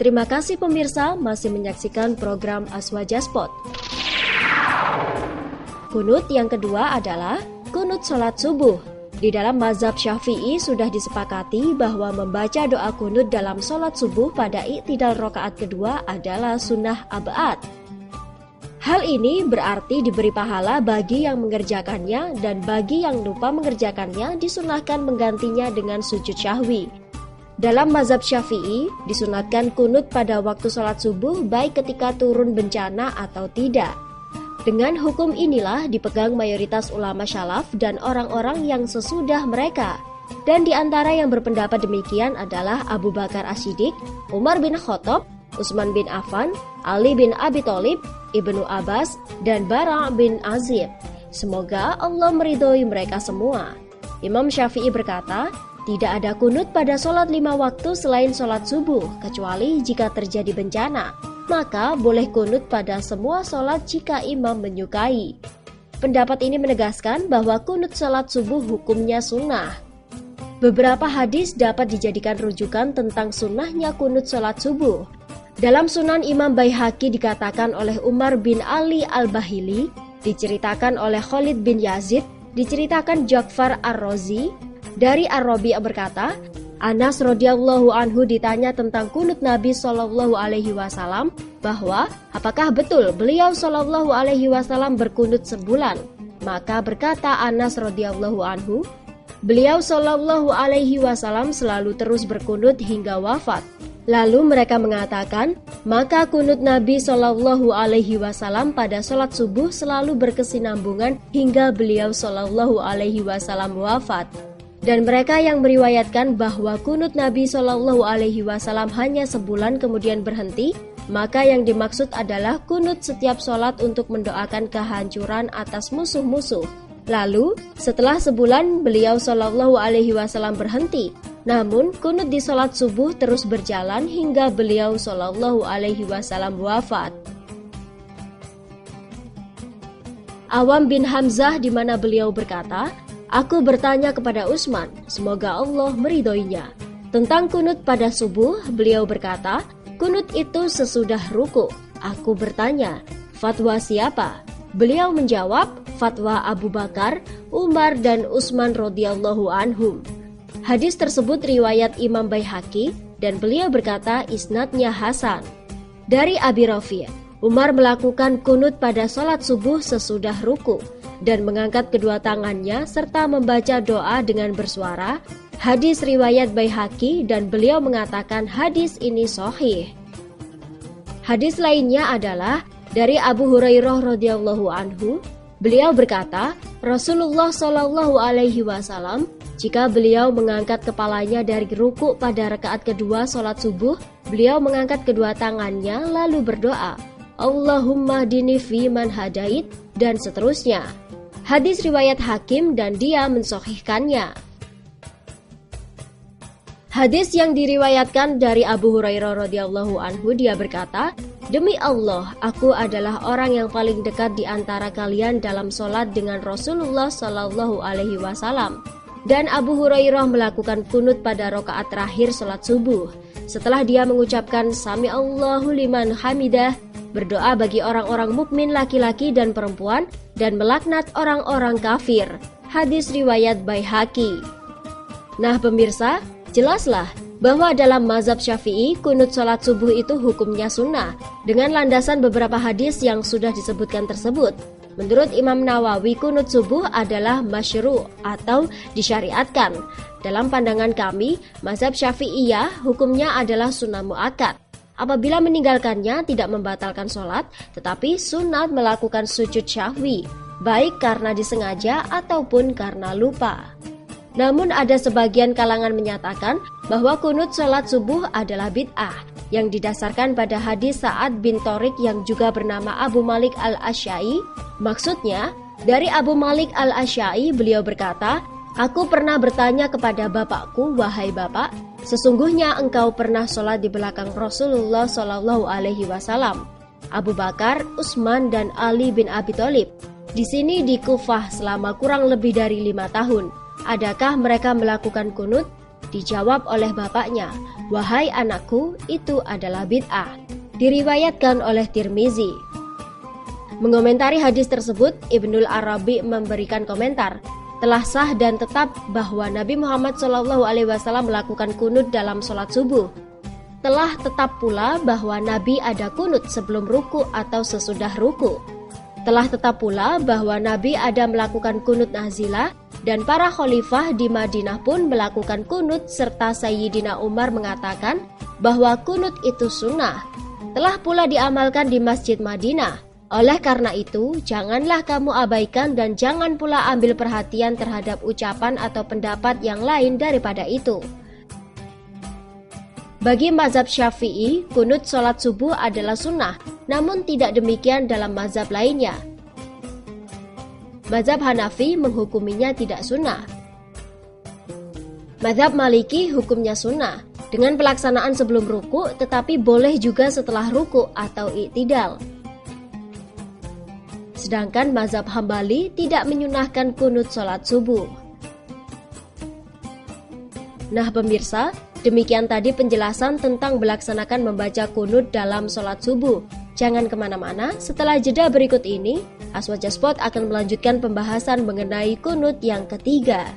Terima kasih pemirsa masih menyaksikan program Aswaja Spot. Kunut yang kedua adalah kunut sholat subuh. Di dalam mazhab Syafi'i sudah disepakati bahwa membaca doa kunut dalam sholat subuh pada i'tidal rakaat kedua adalah sunnah ab'ad. Hal ini berarti diberi pahala bagi yang mengerjakannya dan bagi yang lupa mengerjakannya disunahkan menggantinya dengan sujud syahwi. Dalam mazhab Syafi'i disunatkan kunut pada waktu sholat subuh baik ketika turun bencana atau tidak. Dengan hukum inilah dipegang mayoritas ulama syalaf dan orang-orang yang sesudah mereka. Dan di antara yang berpendapat demikian adalah Abu Bakar As-Siddiq, Umar bin Khattab, Utsman bin Affan, Ali bin Abi Thalib, Ibnu Abbas, dan Bara' bin Azib. Semoga Allah meridhoi mereka semua. Imam Syafi'i berkata, tidak ada kunut pada sholat 5 waktu selain sholat subuh, kecuali jika terjadi bencana. Maka boleh kunut pada semua sholat jika imam menyukai. Pendapat ini menegaskan bahwa kunut sholat subuh hukumnya sunnah. Beberapa hadis dapat dijadikan rujukan tentang sunnahnya kunut sholat subuh. Dalam Sunan Imam Baihaqi dikatakan oleh Umar bin Ali Al-Bahili, diceritakan oleh Khalid bin Yazid, diceritakan Ja'far Ar-Razi, dari Ar-Rabi' berkata, Anas radhiyallahu anhu ditanya tentang kunut Nabi sallallahu alaihi wasallam bahwa apakah betul beliau sallallahu alaihi wasallam berkunut sebulan. Maka berkata Anas radhiyallahu anhu, beliau sallallahu alaihi wasallam selalu terus berkunut hingga wafat. Lalu mereka mengatakan, maka kunut Nabi sallallahu alaihi wasallam pada salat subuh selalu berkesinambungan hingga beliau sallallahu alaihi wasallam wafat. Dan mereka yang meriwayatkan bahwa kunut Nabi Shallallahu Alaihi Wasallam hanya sebulan kemudian berhenti, maka yang dimaksud adalah kunut setiap sholat untuk mendoakan kehancuran atas musuh-musuh. Lalu setelah sebulan beliau Shallallahu Alaihi Wasallam berhenti, namun kunut di sholat subuh terus berjalan hingga beliau Shallallahu Alaihi Wasallam wafat. Awam bin Hamzah di mana beliau berkata, aku bertanya kepada Utsman, semoga Allah meridhoinya. Tentang kunut pada subuh, beliau berkata, kunut itu sesudah ruku. Aku bertanya, fatwa siapa? Beliau menjawab, fatwa Abu Bakar, Umar, dan Utsman radhiyallahu anhum. Hadis tersebut riwayat Imam Baihaqi, dan beliau berkata isnadnya hasan. Dari Abi Rafi', Umar melakukan kunut pada sholat subuh sesudah ruku dan mengangkat kedua tangannya serta membaca doa dengan bersuara. Hadis riwayat Baihaqi dan beliau mengatakan hadis ini sahih. Hadis lainnya adalah dari Abu Hurairah radhiyallahu anhu. Beliau berkata, Rasulullah shallallahu alaihi wasallam jika beliau mengangkat kepalanya dari ruku pada rakaat kedua sholat subuh, beliau mengangkat kedua tangannya lalu berdoa, Allahumma hdini fi man hadait, dan seterusnya. Hadis riwayat Hakim dan dia mensahihkannya. Hadis yang diriwayatkan dari Abu Hurairah radhiyallahu anhu, dia berkata, demi Allah, aku adalah orang yang paling dekat di antara kalian dalam sholat dengan Rasulullah sallallahu alaihi wasallam. Dan Abu Hurairah melakukan kunut pada rakaat terakhir sholat subuh. Setelah dia mengucapkan Sami Allahu liman hamidah, berdoa bagi orang-orang mukmin laki-laki dan perempuan, dan melaknat orang-orang kafir. Hadis riwayat Baihaqi. Nah pemirsa, jelaslah bahwa dalam mazhab Syafi'i kunut sholat subuh itu hukumnya sunnah dengan landasan beberapa hadis yang sudah disebutkan tersebut. Menurut Imam Nawawi, kunut subuh adalah masyru' atau disyariatkan. Dalam pandangan kami, mazhab Syafi'iyah hukumnya adalah sunnah muakkad. Apabila meninggalkannya tidak membatalkan sholat, tetapi sunat melakukan sujud syahwi, baik karena disengaja ataupun karena lupa. Namun ada sebagian kalangan menyatakan bahwa kunut sholat subuh adalah bid'ah, yang didasarkan pada hadis Sa'ad bin Thoriq yang juga bernama Abu Malik al-Asy'ari. Maksudnya, dari Abu Malik al-Asy'ari beliau berkata, aku pernah bertanya kepada bapakku, wahai bapak, sesungguhnya engkau pernah sholat di belakang Rasulullah Shallallahu Alaihi Wasallam, Abu Bakar, Utsman, dan Ali bin Abi Thalib. Di sini di Kufah selama kurang lebih dari 5 tahun. Adakah mereka melakukan kunut? Dijawab oleh bapaknya, "Wahai anakku, itu adalah bid'ah." Diriwayatkan oleh Tirmizi. Mengomentari hadis tersebut, Ibnul Arabi memberikan komentar, telah sah dan tetap bahwa Nabi Muhammad SAW melakukan kunut dalam sholat subuh. Telah tetap pula bahwa Nabi ada kunut sebelum ruku atau sesudah ruku. Telah tetap pula bahwa Nabi ada melakukan kunut nazilah dan para khalifah di Madinah pun melakukan kunut serta Sayyidina Umar mengatakan bahwa kunut itu sunnah. Telah pula diamalkan di Masjid Madinah. Oleh karena itu, janganlah kamu abaikan dan jangan pula ambil perhatian terhadap ucapan atau pendapat yang lain daripada itu. Bagi mazhab Syafi'i, kunut sholat subuh adalah sunnah, namun tidak demikian dalam mazhab lainnya. Mazhab Hanafi menghukuminya tidak sunnah. Mazhab Maliki hukumnya sunnah, dengan pelaksanaan sebelum ruku, tetapi boleh juga setelah ruku atau i'tidal. Sedangkan mazhab Hambali tidak menyunahkan kunut sholat subuh. Nah pemirsa, demikian tadi penjelasan tentang melaksanakan membaca kunut dalam sholat subuh. Jangan kemana-mana, setelah jeda berikut ini, Aswaja Sport akan melanjutkan pembahasan mengenai kunut yang ketiga.